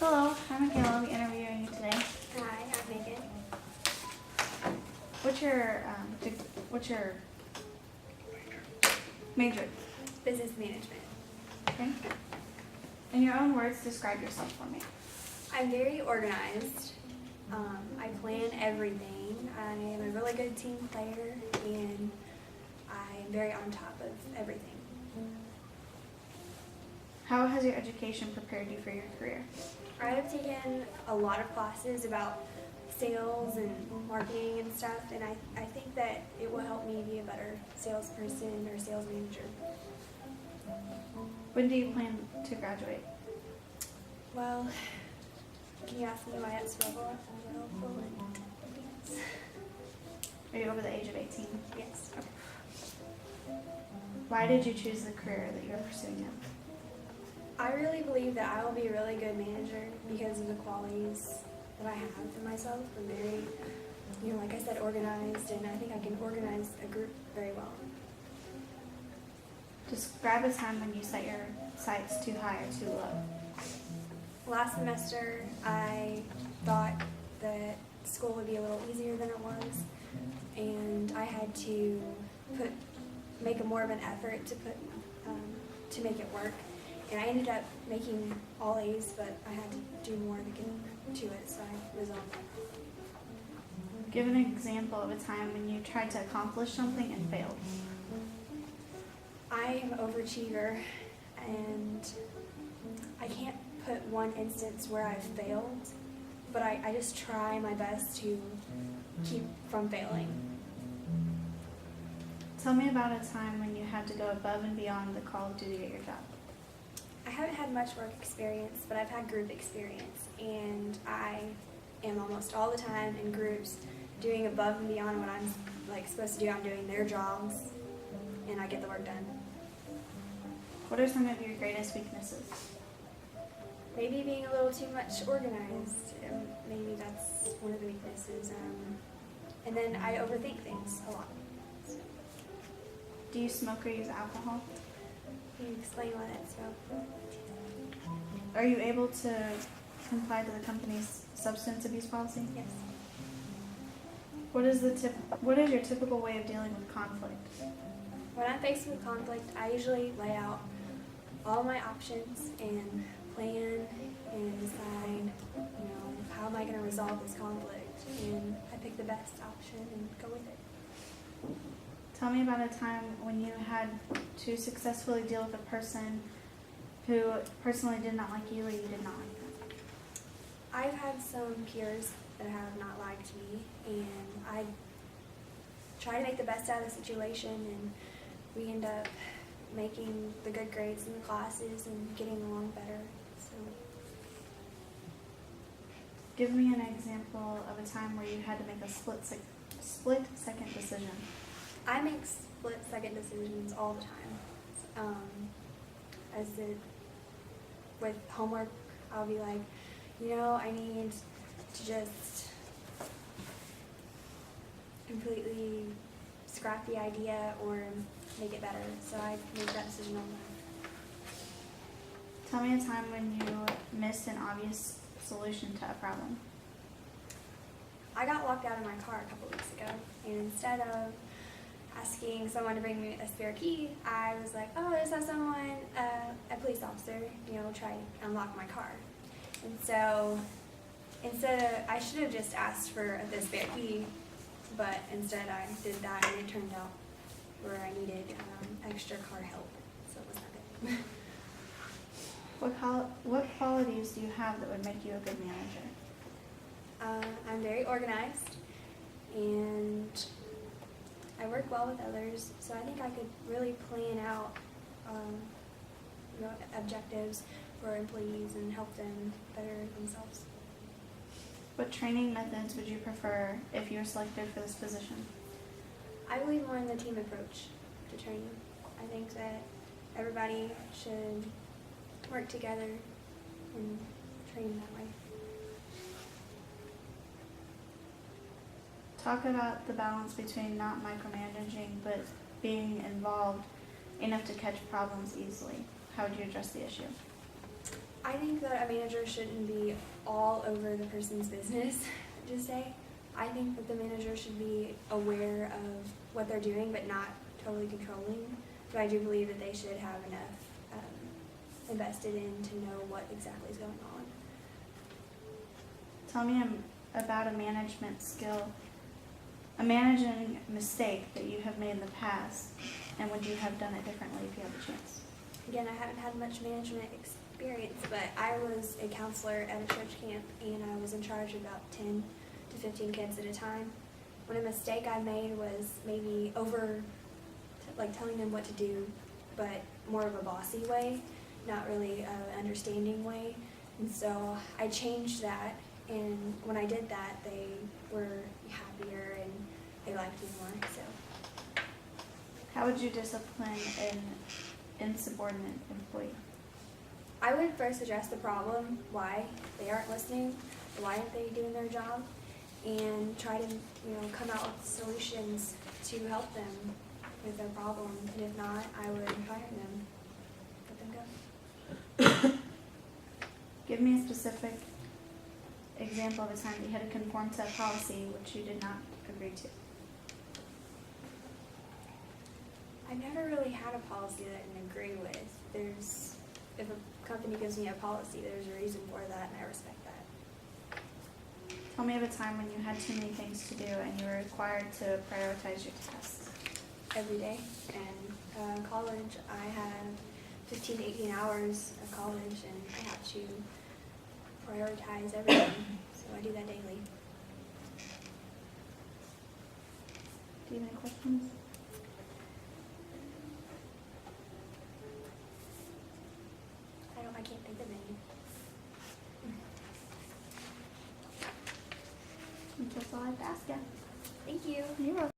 Hello, I'm Michaela. I'll be interviewing you today. Hi, I'm Megan. What's your major? Business management. Okay. In your own words, describe yourself for me. I'm very organized. I plan everything. I am a really good team player, and I'm very on top of everything. How has your education prepared you for your career? I have taken a lot of classes about sales and marketing and stuff, and I think that it will help me be a better salesperson or sales manager. When do you plan to graduate? Well, can you ask me why that's relevant? Are you over the age of 18? Yes. Okay. Why did you choose the career that you're pursuing now? I really believe that I will be a really good manager because of the qualities that I have in myself. I'm very, like I said, organized, and I think I can organize a group very well. Describe a time when you set your sights too high or too low. Last semester, I thought that school would be a little easier than it was, and I had to make more of an effort to make it work. And I ended up making all A's, but I had to do more to get to it, so I resolved that. Give an example of a time when you tried to accomplish something and failed. I am an overachiever, and I can't put one instance where I've failed, but I just try my best to keep from failing. Tell me about a time when you had to go above and beyond the call of duty at your job. I haven't had much work experience, but I've had group experience, and I am almost all the time in groups doing above and beyond what I'm supposed to do. I'm doing their jobs, and I get the work done. What are some of your greatest weaknesses? Maybe being a little too much organized. Maybe that's one of the weaknesses. And then I overthink things a lot. So, Do you smoke or use alcohol? can you explain why that's so? Are you able to comply to the company's substance abuse policy? Yes. What is your typical way of dealing with conflict? When I'm faced with conflict, I usually lay out all my options and plan and decide, how am I going to resolve this conflict? And I pick the best option and go with it. Tell me about a time when you had to successfully deal with a person who personally did not like you or you did not like them. I've had some peers that have not liked me, and I try to make the best out of the situation, and we end up making the good grades in the classes and getting along better. So, Give me an example of a time where you had to make a split-second decision. I make split-second decisions all the time. With homework, I'll be like, I need to just completely scrap the idea or make it better. So I make that decision all the time. Tell me a time when you missed an obvious solution to a problem. I got locked out of my car a couple weeks ago, and instead of asking someone to bring me a spare key, I was like, I just have someone, a police officer, try to unlock my car. And so I should have just asked for the spare key, but instead I did that, and it turned out where I needed extra car help, so it was not good. What qualities do you have that would make you a good manager? I'm very organized, and I work well with others, so I think I could really plan out objectives for employees and help them better themselves. What training methods would you prefer if you were selected for this position? I believe more in the team approach to training. I think that everybody should work together and train that way. Talk about the balance between not micromanaging but being involved enough to catch problems easily. How would you address the issue? I think that a manager shouldn't be all over the person's business, just say. I think that the manager should be aware of what they're doing, but not totally controlling. But I do believe that they should have enough invested in to know what exactly is going on. Tell me about a management skill, a managing mistake that you have made in the past, and would you have done it differently if you had the chance? Again, I haven't had much management experience, but I was a counselor at a church camp, and I was in charge of about 10 to 15 kids at a time. When a mistake I made was maybe telling them what to do, but more of a bossy way, not really an understanding way. And so I changed that, and when I did that, they were happier and they liked me more. So How would you discipline an insubordinate employee? I would first address the problem, why they aren't listening, why aren't they doing their job, and try to come out with solutions to help them with their problem. And if not, I would fire them, let them go. Give me a specific example of a time that you had to conform to a policy which you did not agree to. I've never really had a policy that I didn't agree with. If a company gives me a policy, there's a reason for that, and I respect that. Tell me of a time when you had too many things to do and you were required to prioritize your tasks. Every day. And college, I have 15 to 18 hours of college, and I have to prioritize everything. So I do that daily. Do you have any questions? I can't think of any. That's all I have to ask you. Thank you. You're welcome.